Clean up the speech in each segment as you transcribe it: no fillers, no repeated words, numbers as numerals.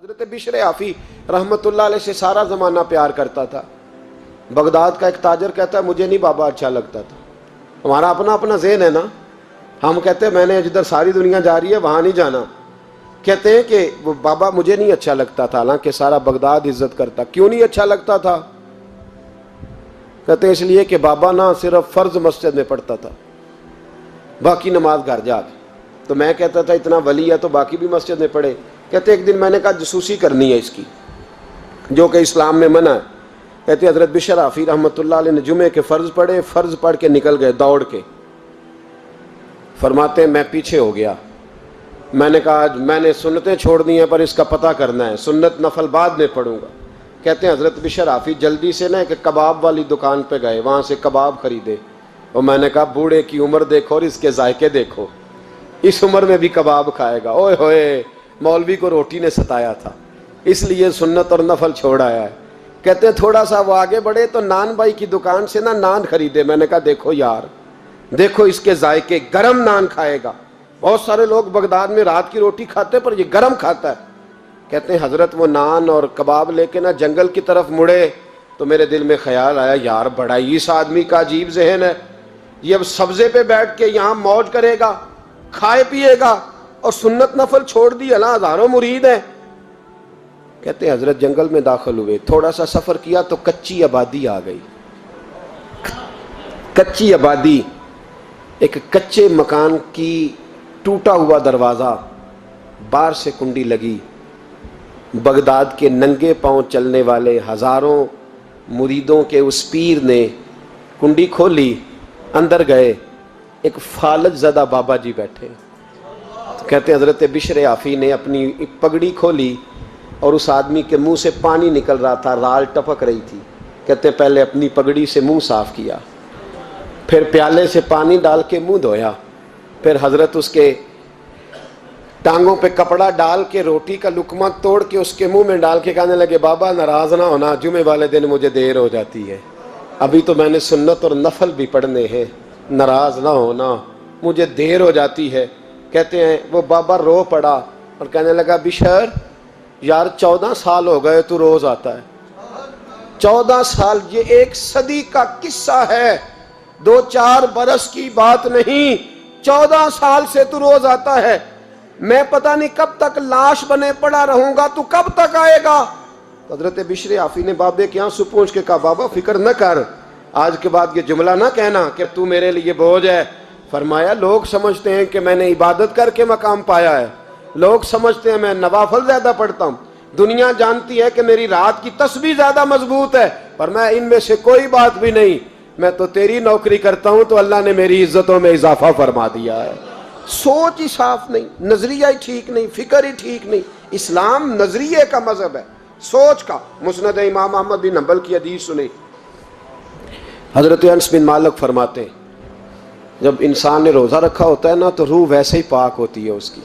حضرت بشر حافی رحمت اللہ علیہ سے سارا زمانہ پیار کرتا تھا۔ بغداد کا ایک تاجر کہتا ہے مجھے نہیں بابا اچھا لگتا تھا۔ ہمارا اپنا اپنا ذہن ہے نا، ہم کہتے ہیں میں نے جدھر ساری دنیا جا رہی ہے وہاں نہیں جانا، کہتے ہیں کہ وہ بابا مجھے نہیں اچھا لگتا تھا، حالانکہ سارا بغداد عزت کرتا۔ کیوں نہیں اچھا لگتا تھا؟ کہتے ہیں اس لیے کہ بابا نہ صرف فرض مسجد میں پڑھتا تھا، باقی نماز گھر جا کے۔ تو میں کہتا تھا اتنا ولی ہے تو باقی بھی مسجد میں پڑھے۔ کہتے ایک دن میں نے کہا جسوسی کرنی ہے اس کی، جو کہ اسلام میں منع ہے۔ کہتے حضرت بشر حافی رحمۃ اللہ علیہ نے جمعے کے فرض پڑھے، فرض پڑھ کے نکل گئے دوڑ کے۔ فرماتے ہیں میں پیچھے ہو گیا، میں نے کہا آج میں نے سنتیں چھوڑ دی ہیں پر اس کا پتہ کرنا ہے، سنت نفل بعد میں پڑھوں گا۔ کہتے ہیں حضرت بشر حافی جلدی سے نا کہ کباب والی دکان پہ گئے، وہاں سے کباب خریدے، اور میں نے کہا بوڑھے کی عمر دیکھو اور اس کے ذائقے دیکھو، اس عمر میں بھی کباب کھائے گا۔ اوئے ہوئے، مولوی کو روٹی نے ستایا تھا، اس لیے سنت اور نفل چھوڑ آیا ہے۔ کہتے ہیں تھوڑا سا وہ آگے بڑھے تو نان بھائی کی دکان سے نا نان خریدے۔ میں نے کہا دیکھو یار، دیکھو اس کے ذائقے، گرم نان کھائے گا۔ بہت سارے لوگ بغداد میں رات کی روٹی کھاتے پر یہ گرم کھاتا ہے۔ کہتے ہیں حضرت وہ نان اور کباب لے کے نا جنگل کی طرف مڑے تو میرے دل میں خیال آیا یار بڑا ہی اس آدمی کا عجیب ذہن ہے، یہ اب سبزے پہ بیٹھ کے یہاں موج کرے گا، کھائے پیے گا، اور سنت نفل چھوڑ دی، اللہ ہزاروں مرید ہیں۔ کہتے ہیں حضرت جنگل میں داخل ہوئے، تھوڑا سا سفر کیا تو کچی آبادی آ گئی۔ کچی آبادی، ایک کچے مکان کی ٹوٹا ہوا دروازہ، باہر سے کنڈی لگی۔ بغداد کے ننگے پاؤں چلنے والے ہزاروں مریدوں کے اس پیر نے کنڈی کھولی، اندر گئے، ایک فالج زدہ بابا جی بیٹھے۔ کہتے ہیں حضرت بشر حافی نے اپنی پگڑی کھولی اور اس آدمی کے منہ سے پانی نکل رہا تھا، رال ٹپک رہی تھی۔ کہتے ہیں پہلے اپنی پگڑی سے منہ صاف کیا، پھر پیالے سے پانی ڈال کے منہ دھویا، پھر حضرت اس کے ٹانگوں پہ کپڑا ڈال کے روٹی کا لقمہ توڑ کے اس کے منہ میں ڈال کے کہنے لگے بابا ناراض نہ ہونا، جمعے والے دن مجھے دیر ہو جاتی ہے، ابھی تو میں نے سنت اور نفل بھی پڑھنے ہیں، ناراض نہ ہونا، مجھے دیر ہو جاتی ہے۔ کہتے ہیں وہ بابا رو پڑا اور کہنے لگا بشر یار 14 سال ہو گئے تو روز آتا ہے، 14 سال، یہ 1 صدی کا قصہ ہے، 2-4 برس کی بات نہیں، 14 سال سے تو روز آتا ہے، میں پتہ نہیں کب تک لاش بنے پڑا رہوں گا، تو کب تک آئے گا؟ حضرت بشر حافی نے بابے کے آنسو پوچھ کے کہا بابا فکر نہ کر، آج کے بعد یہ جملہ نہ کہنا کہ تو میرے لیے بوجھ ہے۔ فرمایا لوگ سمجھتے ہیں کہ میں نے عبادت کر کے مقام پایا ہے، لوگ سمجھتے ہیں میں نوافل زیادہ پڑھتا ہوں، دنیا جانتی ہے کہ میری رات کی تسبیح زیادہ مضبوط ہے، پر میں ان میں سے کوئی بات بھی نہیں، میں تو تیری نوکری کرتا ہوں تو اللہ نے میری عزتوں میں اضافہ فرما دیا ہے۔ سوچ ہی صاف نہیں، نظریہ ہی ٹھیک نہیں، فکر ہی ٹھیک نہیں۔ اسلام نظریے کا مذہب ہے، سوچ کا۔ مسند امام احمد بن حنبل کی حدیث سنی، حضرت انس بن مالک فرماتے ہیں جب انسان نے روزہ رکھا ہوتا ہے نا تو روح ویسے ہی پاک ہوتی ہے اس کی۔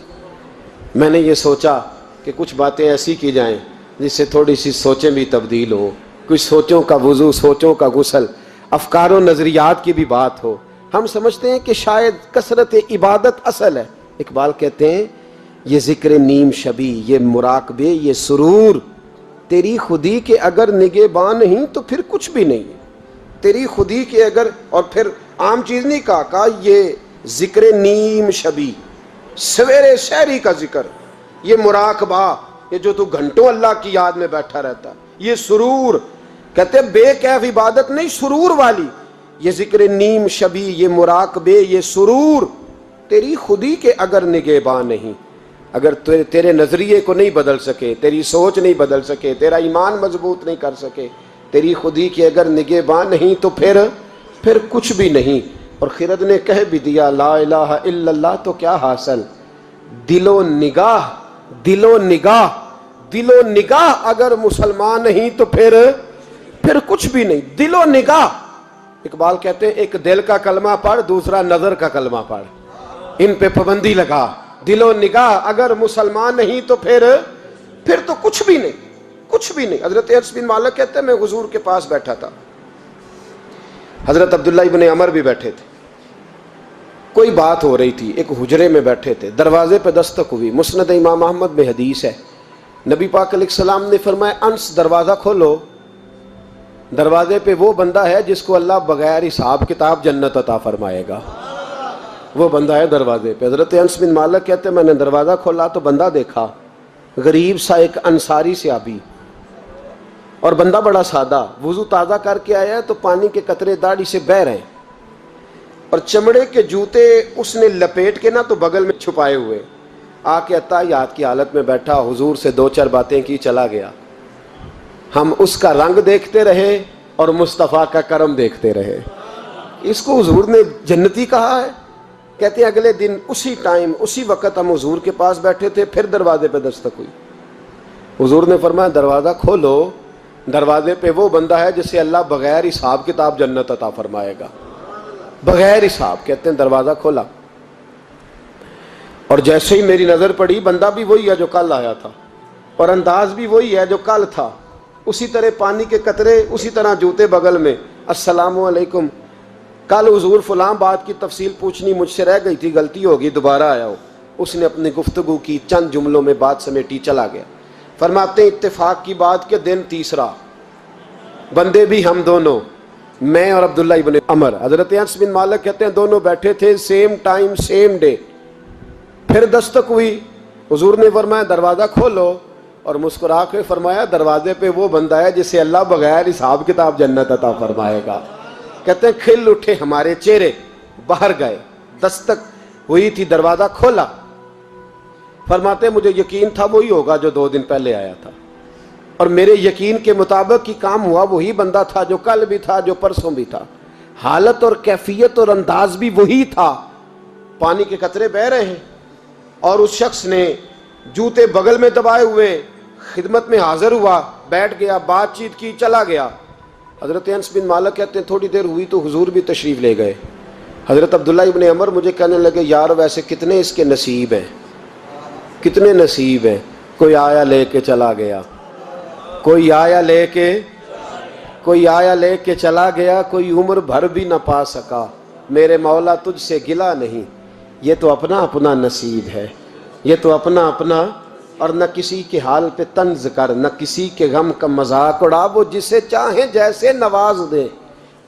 میں نے یہ سوچا کہ کچھ باتیں ایسی کی جائیں جس سے تھوڑی سی سوچیں بھی تبدیل ہوں، کچھ سوچوں کا وضو، سوچوں کا غسل، افکار و نظریات کی بھی بات ہو۔ ہم سمجھتے ہیں کہ شاید کثرت عبادت اصل ہے۔ اقبال کہتے ہیں یہ ذکر نیم شبی، یہ مراقبے، یہ سرور، تیری خودی کے اگر نگہباں نہیں تو پھر کچھ بھی نہیں ہے، تیری خودی کے اگر، اور پھر عام چیز نہیں کہا یہ ذکر نیم شبی، سویرے سحری کا ذکر، یہ مراقبہ، یہ جو تو گھنٹوں اللہ کی یاد میں بیٹھا رہتا، یہ سرور، کہتے بے کیف عبادت نہیں، سرور والی، یہ ذکر نیم شبی، یہ مراقبے، یہ سرور، تیری خودی کے اگر نگہباں نہیں، اگر تیرے نظریے کو نہیں بدل سکے، تیری سوچ نہیں بدل سکے، تیرا ایمان مضبوط نہیں کر سکے، تیری خودی کے اگر نگہباں نہیں تو پھر کچھ بھی نہیں۔ اور خرد نے کہہ بھی دیا لا الہ الا اللہ تو کیا حاصل، دل و نگاہ، دل و نگاہ، دل و نگاہ اگر مسلمان نہیں تو پھر کچھ بھی نہیں، دل و نگاہ۔ اقبال کہتے ہیں ایک دل کا کلمہ پڑھ، دوسرا نظر کا کلمہ پڑھ، ان پہ پابندی لگا۔ دل و نگاہ اگر مسلمان نہیں تو پھر تو کچھ بھی نہیں، کچھ بھی نہیں۔ حضرت انس بن مالک کہتے ہیں میں حضور کے پاس بیٹھا تھا، حضرت عبداللہ ابن عمر بھی بیٹھے تھے، کوئی بات ہو رہی تھی، ایک حجرے میں بیٹھے تھے، دروازے پہ دستک ہوئی۔ مسند امام احمد میں حدیث ہے نبی پاک علیہ السلام نے فرمایا انس دروازہ کھولو، دروازے پہ وہ بندہ ہے جس کو اللہ بغیر حساب کتاب جنت عطا فرمائے گا، وہ بندہ ہے دروازے پہ۔ حضرت انس بن مالک کہتے ہیں میں نے دروازہ کھولا تو بندہ دیکھا، غریب سا ایک انصاری صحابی، اور بندہ بڑا سادہ، وضو تازہ کر کے آیا ہے تو پانی کے قطرے داڑھی سے بہہ رہے ہیں، اور چمڑے کے جوتے اس نے لپیٹ کے نا تو بغل میں چھپائے ہوئے، آ کے اتحیات کی حالت میں بیٹھا، حضور سے دو چار باتیں کی، چلا گیا۔ ہم اس کا رنگ دیکھتے رہے اور مصطفیٰ کا کرم دیکھتے رہے۔ اس کو حضور نے جنتی کہا ہے۔ کہتے ہیں اگلے دن اسی ٹائم اسی وقت ہم حضور کے پاس بیٹھے تھے، پھر دروازے پہ دستک ہوئی، حضور نے فرمایا دروازہ کھولو، دروازے پہ وہ بندہ ہے جسے اللہ بغیر حساب کتاب جنت عطا فرمائے گا، بغیر حساب۔ کہتے ہیں دروازہ کھولا، اور جیسے ہی میری نظر پڑی، بندہ بھی وہی ہے جو کل آیا تھا، اور انداز بھی وہی ہے جو کل تھا، اسی طرح پانی کے قطرے، اسی طرح جوتے بغل میں، السلام علیکم، کل حضور فلاں بات کی تفصیل پوچھنی مجھ سے رہ گئی تھی، غلطی ہوگی، دوبارہ آیا ہو۔ اس نے اپنی گفتگو کی، چند جملوں میں بات سمیٹی، چلا گیا۔ فرماتے ہیں اتفاق کی بات کہ دن تیسرا، بندے بھی ہم دونوں، میں اور عبداللہ ابن عمر، حضرت انس بن مالک کہتے ہیں دونوں بیٹھے تھے، سیم ٹائم سیم ڈے۔ پھر دستک ہوئی، حضور نے فرمایا دروازہ کھولو، اور مسکرا کے فرمایا دروازے پہ وہ بندہ ہے جسے اللہ بغیر حساب کتاب جنت عطا فرمائے گا۔ کہتے ہیں کھل اٹھے ہمارے چہرے، باہر گئے، دستک ہوئی تھی، دروازہ کھولا۔ فرماتے مجھے یقین تھا وہی ہوگا جو 2 دن پہلے آیا تھا، اور میرے یقین کے مطابق ہی کام ہوا، وہی بندہ تھا جو کل بھی تھا، جو پرسوں بھی تھا، حالت اور کیفیت اور انداز بھی وہی تھا۔ پانی کے قطرے بہہ رہے ہیں، اور اس شخص نے جوتے بغل میں دبائے ہوئے خدمت میں حاضر ہوا، بیٹھ گیا، بات چیت کی، چلا گیا۔ حضرت انس بن مالک کہتے ہیں تھوڑی دیر ہوئی تو حضور بھی تشریف لے گئے۔ حضرت عبداللہ ابن عمر مجھے کہنے لگے یار ویسے کتنے اس کے نصیب ہیں، کتنے نصیب ہیں، کوئی آیا لے کے چلا گیا، کوئی آیا لے کے چلا گیا، کوئی عمر بھر بھی نہ پا سکا، میرے مولا تجھ سے گلا نہیں، یہ تو اپنا اپنا نصیب ہے، یہ تو اپنا اپنا، اور نہ کسی کے حال پہ طنز کر، نہ کسی کے غم کا مذاق اڑا، وہ جسے چاہیں جیسے نواز دے،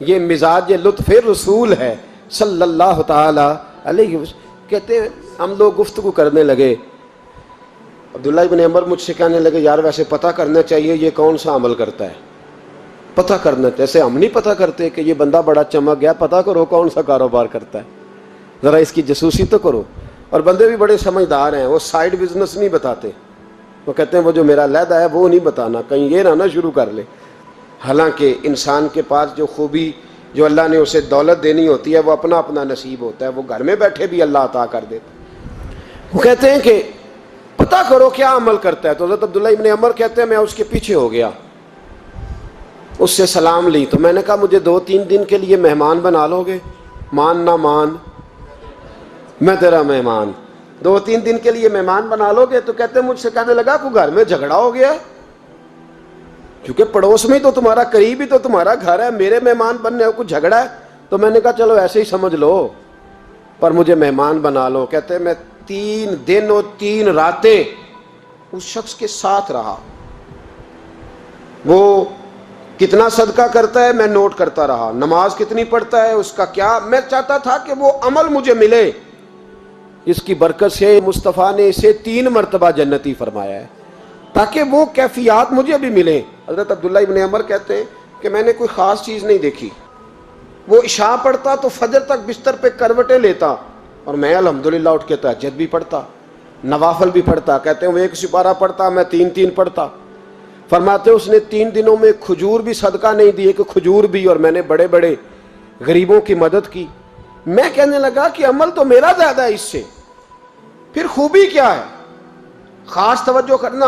یہ مزاج لطف رسول ہے صلی اللہ تعالی علیہ وسلم۔ کہتے ہیں ہم لوگ گفتگو کرنے لگے، عبداللہ ابن عمر مجھ سے کہنے لگے یار ویسے پتہ کرنا چاہیے یہ کون سا عمل کرتا ہے، پتہ کرنا، جیسے ہم نہیں پتہ کرتے کہ یہ بندہ بڑا چمک گیا، پتہ کرو کون سا کاروبار کرتا ہے، ذرا اس کی جاسوسی تو کرو۔ اور بندے بھی بڑے سمجھدار ہیں، وہ سائیڈ بزنس نہیں بتاتے، وہ کہتے ہیں وہ جو میرا علیحدہ ہے وہ نہیں بتانا، کہیں یہ نہ شروع کر لے۔ حالانکہ انسان کے پاس جو خوبی، جو اللہ نے اسے دولت دینی ہوتی ہے، وہ اپنا اپنا نصیب ہوتا ہے، وہ گھر میں بیٹھے بھی اللہ عطا کر دیتا۔ وہ کہتے ہیں کہ پتہ کرو کیا عمل کرتا ہے، تو حضرت عبداللہ ابن عمر کہتے ہیں میں اس کے پیچھے ہو گیا، اس سے سلام لی، تو میں نے کہا مجھے 2-3 دن کے لیے مہمان بنا لو گے، مان نہ مان میں تیرا مہمان، 2-3 دن کے لیے مہمان بنا لو گے؟ تو کہتے ہیں مجھ سے کہنے لگا کوئی گھر میں جھگڑا ہو گیا ہے، کیونکہ پڑوس میں تو تمہارا، قریب ہی تو تمہارا گھر ہے، میرے مہمان بننے ہو، کچھ جھگڑا ہے؟ تو میں نے کہا چلو ایسے ہی سمجھ لو، پر مجھے مہمان بنا لو۔ کہتے ہیں میں 3 دن اور 3 راتیں اس شخص کے ساتھ رہا، وہ کتنا صدقہ کرتا ہے میں نوٹ کرتا رہا، نماز کتنی پڑھتا ہے، اس کا کیا، میں چاہتا تھا کہ وہ عمل مجھے ملے۔ اس کی برکت سے مصطفیٰ نے اسے 3 مرتبہ جنتی فرمایا ہے تاکہ وہ کیفیات مجھے بھی ملیں۔ حضرت عبداللہ ابن عمر کہتے ہیں کہ میں نے کوئی خاص چیز نہیں دیکھی، وہ عشاء پڑھتا تو فجر تک بستر پہ کروٹیں لیتا، اور میں الحمدللہ اٹھ کے تہجد بھی پڑھتا، نوافل بھی پڑھتا۔ کہتے ہیں وہ 1 سپارہ پڑھتا، میں 3 پڑھتا۔ فرماتے اس نے 3 دنوں میں کھجور بھی صدقہ نہیں دی، کہ کھجور بھی، اور میں نے بڑے بڑے غریبوں کی مدد کی۔ میں کہنے لگا کہ عمل تو میرا زیادہ ہے اس سے، پھر خوبی کیا ہے؟ خاص توجہ کرنا،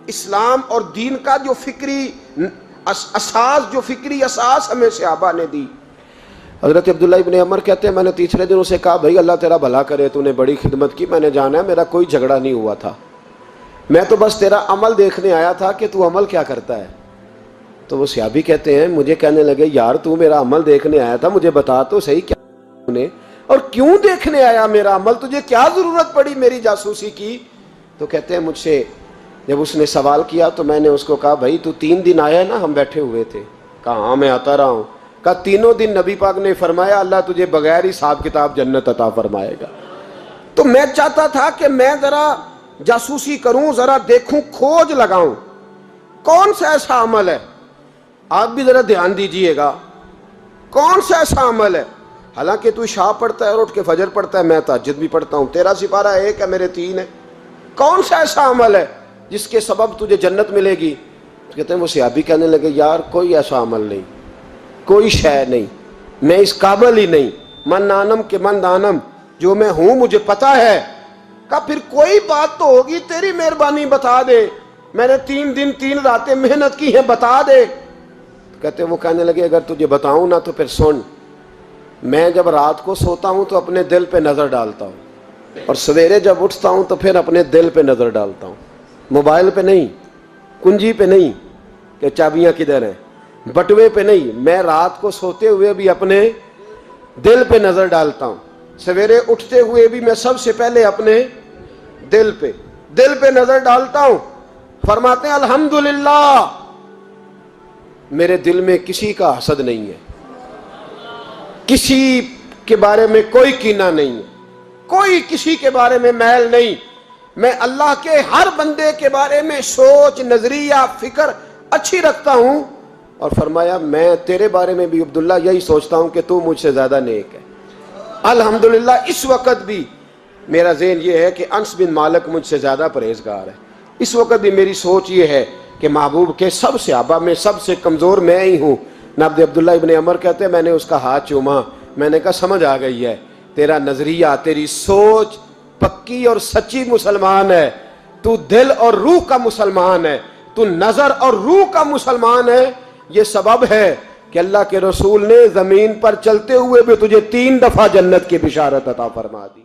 اسلام اور دین کا جو فکری اساس ہمیں صحابہ نے دی۔ حضرت عبداللہ ابن عمر کہتے ہیں میں نے تیسرے دن اسے کہا بھائی اللہ تیرا بھلا کرے، تو نے بڑی خدمت کی، میں نے جانا ہے، میرا کوئی جھگڑا نہیں ہوا تھا، میں تو بس تیرا عمل دیکھنے آیا تھا کہ تو عمل کیا کرتا ہے۔ تو وہ صحابی کہتے ہیں مجھے کہنے لگے یار تو میرا عمل دیکھنے آیا تھا، مجھے بتا تو صحیح کیا نے، اور کیوں دیکھنے آیا میرا عمل، تجھے کیا ضرورت پڑی میری جاسوسی کی؟ تو کہتے ہیں مجھ سے جب اس نے سوال کیا تو میں نے اس کو کہا بھائی تو 3 دن آیا ہے نا ہم بیٹھے ہوئے تھے؟ کہا ہاں میں آتا رہا ہوں۔ کہا 3 دن نبی پاک نے فرمایا اللہ تجھے بغیر حساب کتاب جنت عطا فرمائے گا۔ تو میں چاہتا تھا کہ میں ذرا جاسوسی کروں، ذرا دیکھوں، کھوج لگاؤں کون سا ایسا عمل ہے، آپ بھی ذرا دھیان دیجئے گا، کون سا ایسا عمل ہے، حالانکہ تو عشاء پڑھتا ہے اور اٹھ کے فجر پڑھتا ہے، میں تہجد بھی پڑھتا ہوں، تیرا سپارہ 1 ہے میرے 3 ہے، کون سا ایسا عمل ہے جس کے سبب تجھے جنت ملے گی؟ کہتے ہیں وہ صحابی کہنے لگے یار کوئی ایسا عمل نہیں، کوئی شے نہیں، میں اس قابل ہی نہیں، من آنم کے من دانم، جو میں ہوں مجھے پتا ہے۔ کہا پھر کوئی بات تو ہوگی، تیری مہربانی بتا دے، میں نے 3 دن 3 راتیں محنت کی ہیں، بتا دے۔ کہتے ہیں وہ کہنے لگے اگر تجھے بتاؤں نا تو پھر سن، میں جب رات کو سوتا ہوں تو اپنے دل پہ نظر ڈالتا ہوں، اور سویرے جب اٹھتا ہوں تو پھر اپنے دل پہ نظر ڈالتا ہوں، موبائل پہ نہیں، کنجی پہ نہیں کہ چابیاں کدھر ہیں، بٹوے پہ نہیں، میں رات کو سوتے ہوئے بھی اپنے دل پہ نظر ڈالتا ہوں، سویرے اٹھتے ہوئے بھی میں سب سے پہلے اپنے دل پہ نظر ڈالتا ہوں۔ فرماتے ہیں الحمدللہ میرے دل میں کسی کا حسد نہیں ہے، کسی کے بارے میں کوئی کینہ نہیں ہے، کوئی کسی کے بارے میں میل نہیں، میں اللہ کے ہر بندے کے بارے میں سوچ، نظریہ، فکر اچھی رکھتا ہوں، اور فرمایا میں تیرے بارے میں بھی عبداللہ یہی سوچتا ہوں کہ تو مجھ سے زیادہ نیک ہے۔ الحمدللہ اس وقت بھی میرا ذہن یہ ہے کہ انس بن مالک مجھ سے زیادہ پرہیزگار ہے، اس وقت بھی میری سوچ یہ ہے کہ محبوب کے سب صحابہ میں سب سے کمزور میں ہی ہوں۔ نبی عبداللہ ابن عمر کہتے ہیں میں نے اس کا ہاتھ چوما، میں نے کہا سمجھ آ گئی ہے، تیرا نظریہ، تیری سوچ پکی اور سچی مسلمان ہے، تو دل اور روح کا مسلمان ہے، تو نظر اور روح کا مسلمان ہے، یہ سبب ہے کہ اللہ کے رسول نے زمین پر چلتے ہوئے بھی تجھے 3 دفعہ جنت کی بشارت عطا فرما دی۔